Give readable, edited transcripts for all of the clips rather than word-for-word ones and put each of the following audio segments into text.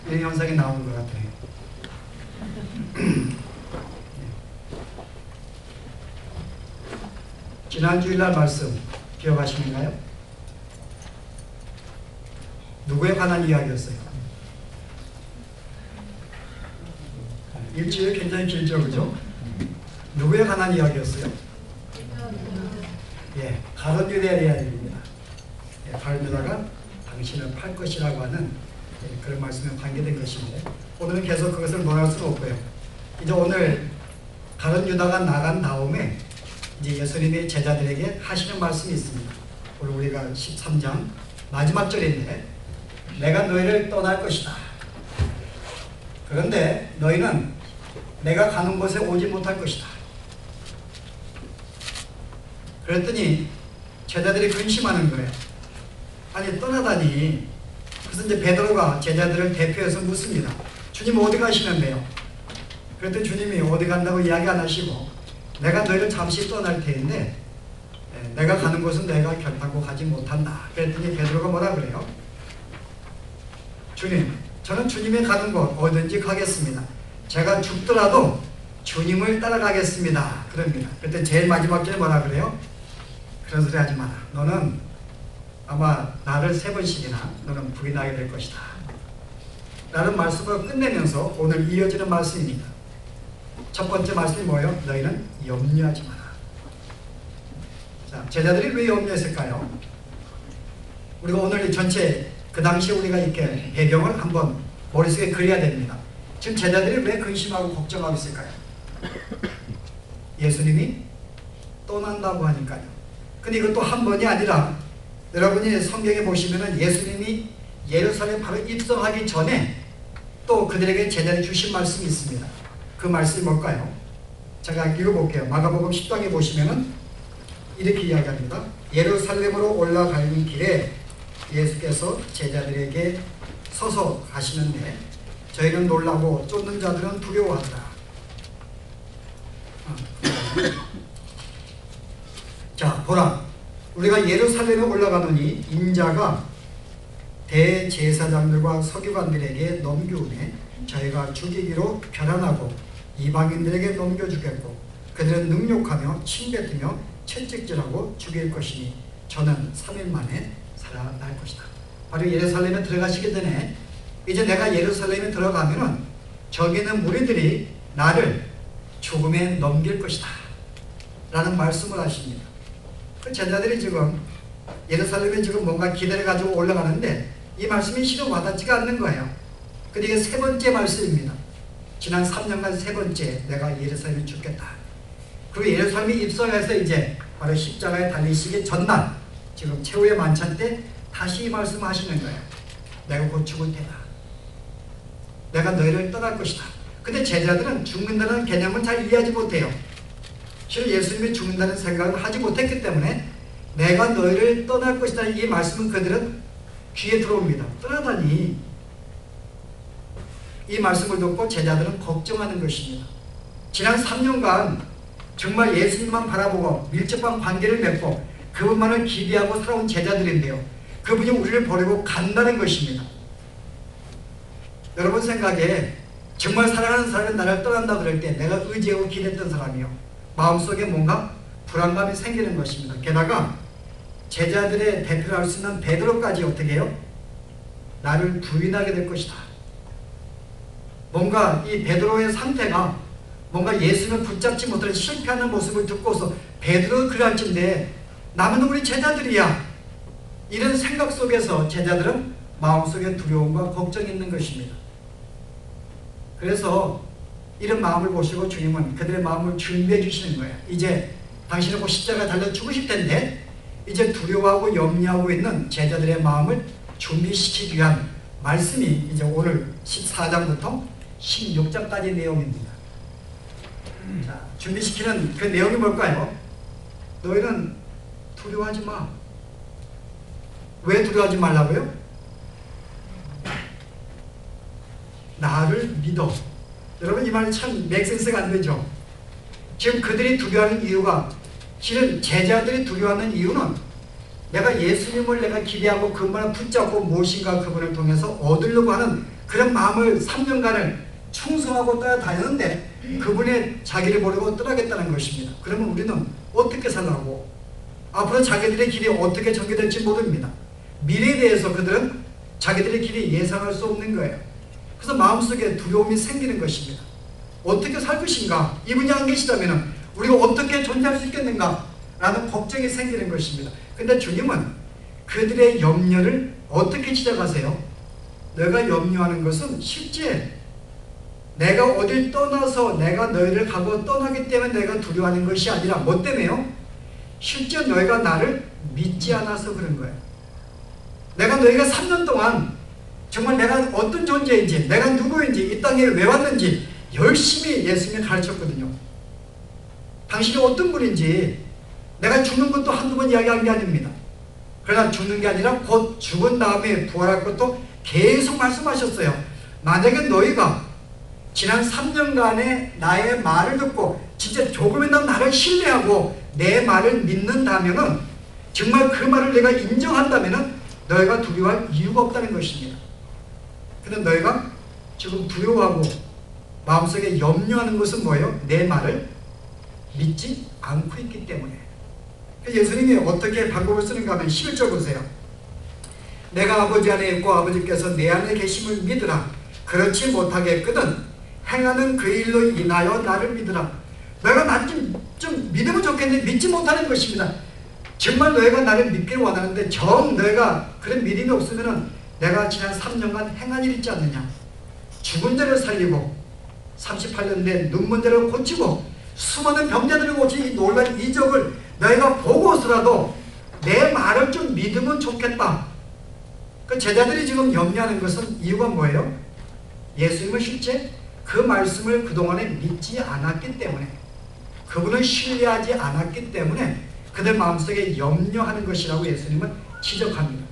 이런 현상이 나오는 것 같아요. 지난 주일날 말씀 기억하시는가요? 누구에 관한 이야기였어요? 일주일 굉장히 길죠, 그죠? 누구에 관한 이야기였어요? 예, 가룟 유다의 이야기입니다. 예, 가룟 유다가 당신을 팔 것이라고 하는 그런 말씀에 관계된 것인데, 오늘은 계속 그것을 논할 수는 없고요. 이제 오늘 가룟 유다가 나간 다음에 이제 예수님이 제자들에게 하시는 말씀이 있습니다. 오늘 우리가 13장 마지막 절인데, 내가 너희를 떠날 것이다. 그런데 너희는 내가 가는 곳에 오지 못할 것이다. 그랬더니 제자들이 근심하는 거예요. 아니, 떠나다니. 그래서 이제 베드로가 제자들을 대표해서 묻습니다. 주님 어디 가시는데요? 그랬더니 주님이 어디 간다고 이야기 안 하시고, 내가 너희를 잠시 떠날 테인데 내가 가는 곳은 내가 결단코 가지 못한다. 그랬더니 베드로가 뭐라 그래요? 주님, 저는 주님이 가는 곳 어딘지 가겠습니다. 제가 죽더라도 주님을 따라가겠습니다. 그럽니다. 그때 제일 마지막 절에 뭐라 그래요? 그런 소리 하지 마라. 너는 아마 나를 3번씩이나 너는 부인하게 될 것이다. 라는 말씀을 끝내면서 오늘 이어지는 말씀입니다. 첫 번째 말씀이 뭐예요? 너희는 염려하지 마라. 자, 제자들이 왜 염려했을까요? 우리가 오늘 전체 그 당시에 우리가 이렇게 배경을 한번 머릿속에 그려야 됩니다. 지금 제자들이 왜 근심하고 걱정하고 있을까요? 예수님이 떠난다고 하니까요. 근데 이것도 한 번이 아니라 여러분이 성경에 보시면은 예수님이 예루살렘 바로 입성하기 전에 또 그들에게 제자들이 주신 말씀이 있습니다. 그 말씀이 뭘까요? 제가 읽어볼게요. 마가복음 10장에 보시면은 이렇게 이야기합니다. 예루살렘으로 올라가는 길에 예수께서 제자들에게 서서 가시는데 저희는 놀라고 쫓는 자들은 두려워하더라. 자, 보라. 우리가 예루살렘에 올라가더니 인자가 대제사장들과 서기관들에게 넘겨오매 저희가 죽이기로 결단하고 이방인들에게 넘겨주겠고 그들은 능욕하며 침뱉으며 채찍질하고 죽일 것이니 저는 3일 만에 살아날 것이다. 바로 예루살렘에 들어가시기 전에 이제 내가 예루살렘에 들어가면은 저기 있는 무리들이 나를 죽음에 넘길 것이다 라는 말씀을 하십니다. 그 제자들이 지금 예루살렘에 지금 뭔가 기대를 가지고 올라가는데 이 말씀이 실은 와닿지가 않는 거예요. 근데 이게 3번째 말씀입니다. 지난 3년간 3번째 내가 예루살렘에 죽겠다. 그리고 예루살렘에 입성해서 이제 바로 십자가에 달리시기 전날 지금 최후의 만찬 때 다시 이 말씀을 하시는 거예요. 내가 곧 죽을 테다. 내가 너희를 떠날 것이다. 근데 제자들은 죽는다는 개념을 잘 이해하지 못해요. 실은 예수님이 죽는다는 생각을 하지 못했기 때문에 내가 너희를 떠날 것이다 이 말씀은 그들은 귀에 들어옵니다. 떠나다니. 이 말씀을 듣고 제자들은 걱정하는 것입니다. 지난 3년간 정말 예수님만 바라보고 밀접한 관계를 맺고 그분만을 기대하고 살아온 제자들인데요. 그분이 우리를 버리고 간다는 것입니다. 여러분 생각에 정말 사랑하는 사람이 나를 떠난다 그럴 때 내가 의지하고 기대했던 사람이요. 마음속에 뭔가 불안감이 생기는 것입니다. 게다가 제자들의 대표를 할 수 있는 베드로까지 어떻게 해요? 나를 부인하게 될 것이다. 뭔가 이 베드로의 상태가 뭔가 예수님을 붙잡지 못하는 실패하는 모습을 듣고서 베드로가 그럴진데 남은 우리 제자들이야. 이런 생각 속에서 제자들은 마음속에 두려움과 걱정이 있는 것입니다. 그래서 이런 마음을 보시고 주님은 그들의 마음을 준비해 주시는 거예요. 이제 당신은 곧 십자가에 달려 죽으실 텐데 이제 두려워하고 염려하고 있는 제자들의 마음을 준비시키기 위한 말씀이 이제 오늘 14장부터 16장까지의 내용입니다. 자, 준비시키는 그 내용이 뭘까요? 너희는 두려워하지 마. 왜 두려워하지 말라고요? 나를 믿어. 여러분 이 말이 참 맥센스가 안 되죠. 지금 그들이 두려워하는 이유가 실은 제자들이 두려워하는 이유는 내가 예수님을 내가 기대하고 그분을 붙잡고 무엇인가 그분을 통해서 얻으려고 하는 그런 마음을 3년간을 충성하고 따라다녔는데 그분의 자기를 모르고 떠나겠다는 것입니다. 그러면 우리는 어떻게 살라고? 앞으로 자기들의 길이 어떻게 전개될지 모릅니다. 미래에 대해서 그들은 자기들의 길이 예상할 수 없는 거예요. 그래서 마음속에 두려움이 생기는 것입니다. 어떻게 살 것인가? 이분이 안 계시다면 우리가 어떻게 존재할 수 있겠는가? 라는 걱정이 생기는 것입니다. 근데 주님은 그들의 염려를 어떻게 시작하세요? 내가 염려하는 것은 실제 내가 어딜 떠나서 내가 너희를 가고 떠나기 때문에 내가 두려워하는 것이 아니라 뭐 때문에요? 실제 너희가 나를 믿지 않아서 그런 거예요. 내가 너희가 3년 동안 정말 내가 어떤 존재인지, 내가 누구인지, 이 땅에 왜 왔는지 열심히 예수님이 가르쳤거든요. 당신이 어떤 분인지 내가 죽는 것도 한두 번 이야기한 게 아닙니다. 그러나 죽는 게 아니라 곧 죽은 다음에 부활할 것도 계속 말씀하셨어요. 만약에 너희가 지난 3년간의 나의 말을 듣고 진짜 조금이나마 나를 신뢰하고 내 말을 믿는다면 정말 그 말을 내가 인정한다면 너희가 두려워할 이유가 없다는 것입니다. 그런데 너희가 지금 두려워하고 마음속에 염려하는 것은 뭐예요? 내 말을 믿지 않고 있기 때문에. 예수님이 어떻게 방법을 쓰는가 하면 11절 보세요. 내가 아버지 안에 있고 아버지께서 내 안에 계심을 믿으라. 그렇지 못하겠거든 행하는 그 일로 인하여 나를 믿으라. 너희가 나 좀 믿으면 좋겠는데 믿지 못하는 것입니다. 정말 너희가 나를 믿기를 원하는데 정 너희가 그런 믿음이 없으면 내가 지난 3년간 행한 일 있지 않느냐. 죽은 자를 살리고 38년 된 눈먼 자를 고치고 수많은 병자들을 고친 이 놀라운 이적을 너희가 보고서라도 내 말을 좀 믿으면 좋겠다. 그 제자들이 지금 염려하는 것은 이유가 뭐예요? 예수님은 실제 그 말씀을 그동안에 믿지 않았기 때문에, 그분을 신뢰하지 않았기 때문에 그들 마음속에 염려하는 것이라고 예수님은 지적합니다.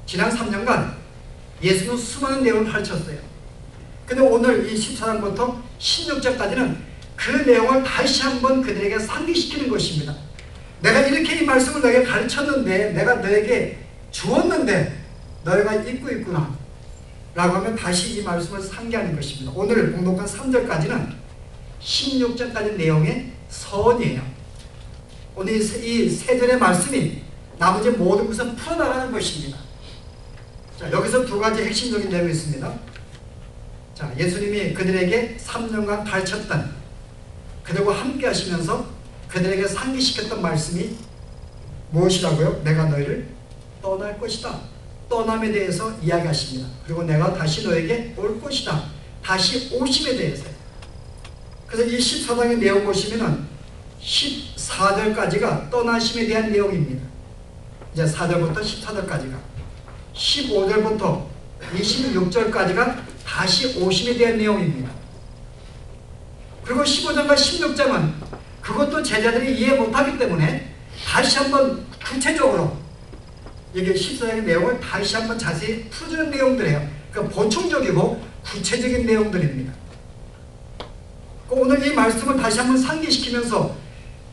지난 3년간 예수님은 수많은 내용을 가르쳤어요. 근데 오늘 이 14장부터 16장까지는 그 내용을 다시 한번 그들에게 상기시키는 것입니다. 내가 이렇게 이 말씀을 너에게 가르쳤는데, 내가 너에게 주었는데 너희가 잊고 있구나 라고 하면 다시 이 말씀을 상기하는 것입니다. 오늘 봉독한 3절까지는 16절까지 내용의 서원이에요. 오늘 이 세 절의 말씀이 나머지 모든 것을 풀어나가는 것입니다. 자, 여기서 두 가지 핵심적인 내용이 있습니다. 자, 예수님이 그들에게 3년간 가르쳤던, 그들과 함께 하시면서 그들에게 상기시켰던 말씀이 무엇이라고요? 내가 너희를 떠날 것이다. 떠남에 대해서 이야기하십니다. 그리고 내가 다시 너에게 올 것이다. 다시 오심에 대해서요. 그래서 이 14장의 내용 보시면은 14절까지가 떠나심에 대한 내용입니다. 이제 4절부터 14절까지가, 15절부터 26절까지가 다시 오심에 대한 내용입니다. 그리고 15장과 16장은 그것도 제자들이 이해 못하기 때문에 다시 한번 구체적으로 이게 14장의 내용을 다시 한번 자세히 풀어주는 내용들이에요. 그러니까 보충적이고 구체적인 내용들입니다. 오늘 이 말씀을 다시 한번 상기시키면서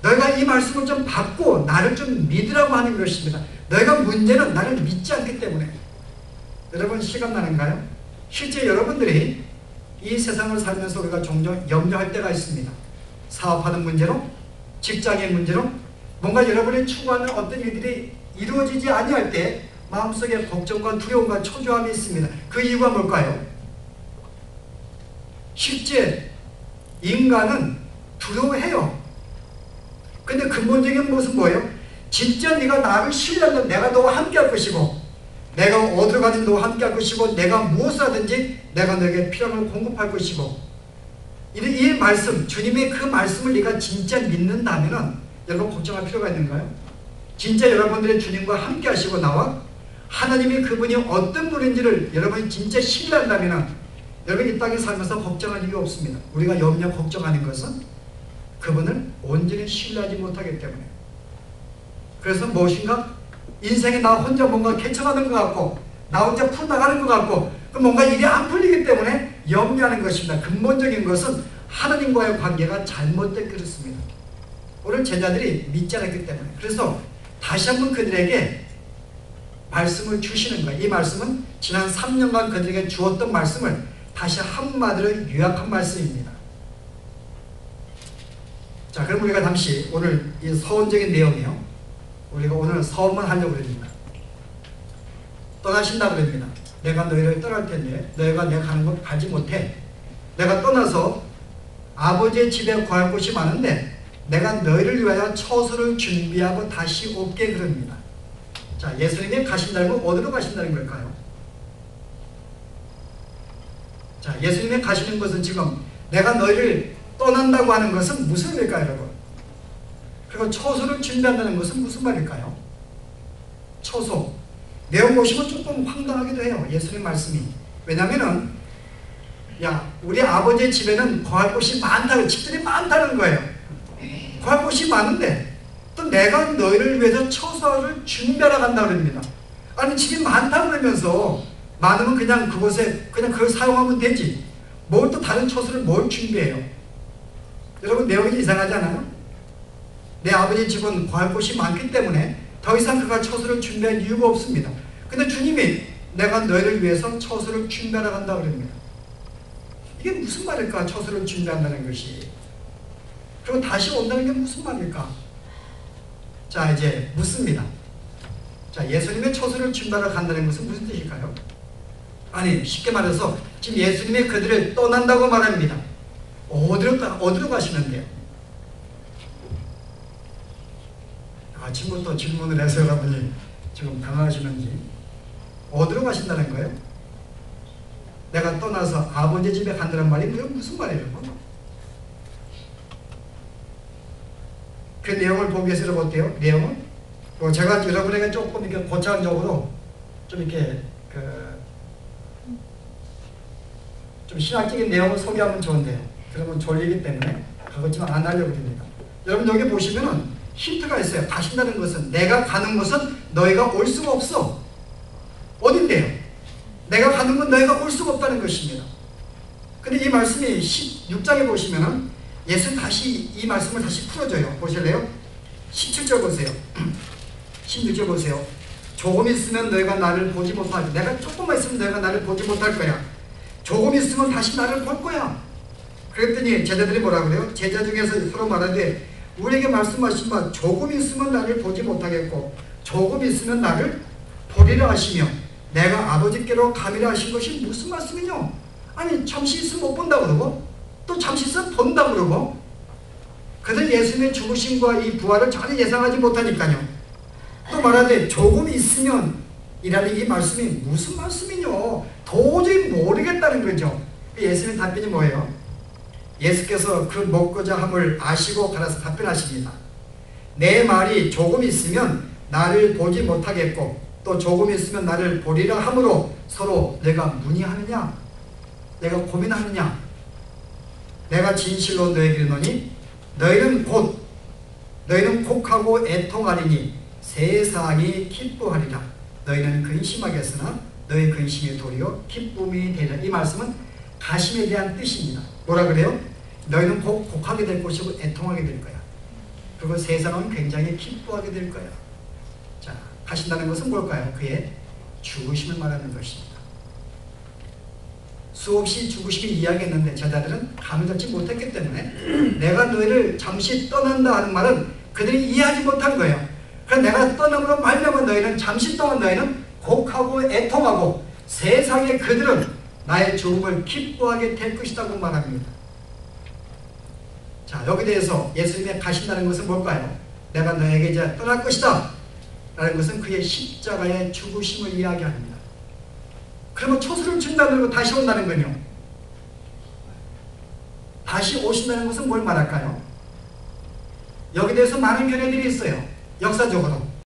너희가 이 말씀을 좀 받고 나를 좀 믿으라고 하는 것입니다. 너희가 문제는 나를 믿지 않기 때문에. 여러분 실감나는가요? 실제 여러분들이 이 세상을 살면서 우리가 종종 염려할 때가 있습니다. 사업하는 문제로, 직장의 문제로, 뭔가 여러분이 추구하는 어떤 일들이 이루어지지 아니할 때 마음속에 걱정과 두려움과 초조함이 있습니다. 그 이유가 뭘까요? 실제 인간은 두려워해요. 근데 근본적인 것은 뭐예요? 진짜 네가 나를 신뢰한다면 내가 너와 함께 할 것이고, 내가 어디로 가든 너와 함께 할 것이고, 내가 무엇을 하든지 내가 너에게 필요한 걸 공급할 것이고, 이 말씀, 주님의 그 말씀을 네가 진짜 믿는다면 여러분 걱정할 필요가 있는가요? 진짜 여러분들의 주님과 함께 하시고 나와 하나님이 그분이 어떤 분인지를 여러분이 진짜 신뢰한다면 여러분 이 땅에 살면서 걱정할 이유 없습니다. 우리가 염려 걱정하는 것은 그분을 온전히 신뢰하지 못하기 때문에. 그래서 무엇인가 인생에 나 혼자 뭔가 개척하는 것 같고 나 혼자 풀어나가는 것 같고 뭔가 일이 안 풀리기 때문에 염려하는 것입니다. 근본적인 것은 하나님과의 관계가 잘못된 그렇습니다. 오늘 제자들이 믿지 않았기 때문에. 그래서 다시 한번 그들에게 말씀을 주시는 거예요. 이 말씀은 지난 3년간 그들에게 주었던 말씀을 다시 한마디로 요약한 말씀입니다. 자, 그럼 우리가 잠시 오늘 이 서원적인 내용이요. 우리가 오늘 서원만 하려고 합니다. 떠나신다 그럽니다. 내가 너희를 떠날 텐데 너희가 내가 가는 곳 가지 못해. 내가 떠나서 아버지의 집에 거할 곳이 많은데 내가 너희를 위하여 처소를 준비하고 다시 올게 그럽니다. 자, 예수님이 가신다는 건 어디로 가신다는 걸까요? 자, 예수님이 가시는 것은 지금 내가 너희를 떠난다고 하는 것은 무슨 의미일까요, 여러분? 그리고 처소를 준비한다는 것은 무슨 말일까요? 처소. 내용 보시면 조금 황당하기도 해요. 예수님 말씀이. 왜냐면은 우리 아버지의 집에는 거할 곳이 많다는, 집들이 많다는 거예요. 거할 곳이 많은데 또 내가 너희를 위해서 처소를 준비하러 간다고 합니다. 아니, 집이 많다고 그러면서 많으면 그냥 그곳에 그냥 그걸 사용하면 되지. 뭘 또 다른 처소를 뭘 준비해요? 여러분, 내용이 이상하지 않아요? 내 아버지 집은 거할 곳이 많기 때문에 더 이상 그가 처소를 준비할 이유가 없습니다. 근데 주님이 내가 너희를 위해서 처소를 준비하러 간다고 그럽니다. 이게 무슨 말일까? 처소를 준비한다는 것이. 그리고 다시 온다는 게 무슨 말일까? 자, 이제 묻습니다. 자, 예수님의 처소를 준비하러 간다는 것은 무슨 뜻일까요? 아니, 쉽게 말해서 지금 예수님이 그들을 떠난다고 말합니다. 어디로 가시는데요? 아침부터 질문을 해서 여러분이 지금 당황하시는지. 어디로 가신다는 거예요? 내가 떠나서 아버지 집에 간다는 말이 무슨 말이에요? 그 내용을 보기 위해서 여러분 어때요? 내용은? 제가 여러분에게 조금 이렇게 고차원적으로 좀 이렇게 좀 신학적인 내용을 소개하면 좋은데요. 그러면 졸리기 때문에 그렇지만 안 하려고 합니다. 여러분, 여기 보시면은 힌트가 있어요. 가신다는 것은, 내가 가는 곳은 너희가 올 수가 없어. 어딘데요? 내가 가는 건 너희가 올 수가 없다는 것입니다. 근데 이 말씀이 16장에 보시면은 예수 다시 이 말씀을 다시 풀어줘요. 보실래요? 17절 보세요. 16절 보세요. 조금 있으면 너희가 나를 보지 못할 거야. 내가 조금만 있으면 너희가 나를 보지 못할 거야. 조금 있으면 다시 나를 볼 거야. 그랬더니 제자들이 뭐라 그래요? 제자 중에서 서로 말하되 우리에게 말씀하신 바 조금 있으면 나를 보지 못하겠고 조금 있으면 나를 보리라 하시며 내가 아버지께로 가미라 하신 것이 무슨 말씀이뇨? 아니, 잠시 있으면 못 본다 그러고 또 잠시 있으면 본다 그러고 그들 예수님의 죽으심과 이 부활을 전혀 예상하지 못하니까요. 또 말하되 조금 있으면 이라는 이 말씀이 무슨 말씀이뇨? 도저히 모르겠다는 거죠. 예수님 답변이 뭐예요? 예수께서 그 먹고자 함을 아시고 가라서 답변하십니다. 내 말이 조금 있으면 나를 보지 못하겠고 또 조금 있으면 나를 보리라 함으로 서로 내가 문의하느냐? 내가 고민하느냐? 내가 진실로 너에게 이르노니 너희는 곡하고 애통하리니 세상이 기뻐하리라. 너희는 근심하겠으나 너희 근심이 도리어 기쁨이 되리라. 이 말씀은 가심에 대한 뜻입니다. 뭐라 그래요? 너희는 곡하게 될 것이고 애통하게 될 거야. 그리고 세상은 굉장히 기뻐하게 될 거야. 자, 가신다는 것은 뭘까요? 그의 죽으심을 말하는 것입니다. 수없이 죽으심을 이야기했는데 제자들은 감을 잡지 못했기 때문에 내가 너희를 잠시 떠난다 하는 말은 그들이 이해하지 못한 거예요. 그래서 내가 떠남으로 말미암아 너희는 잠시 동안 너희는 곡하고 애통하고 세상의 그들은 나의 죽음을 기뻐하게 될 것이라고 말합니다. 자, 여기 대해서 예수님이 가신다는 것은 뭘까요? 내가 너에게 이제 떠날 것이다 라는 것은 그의 십자가의 죽으심을 이야기합니다. 그러면 초소를 준다는 거 다시 온다는 건요. 다시 오신다는 것은 뭘 말할까요? 여기 대해서 많은 견해들이 있어요. 역사적으로.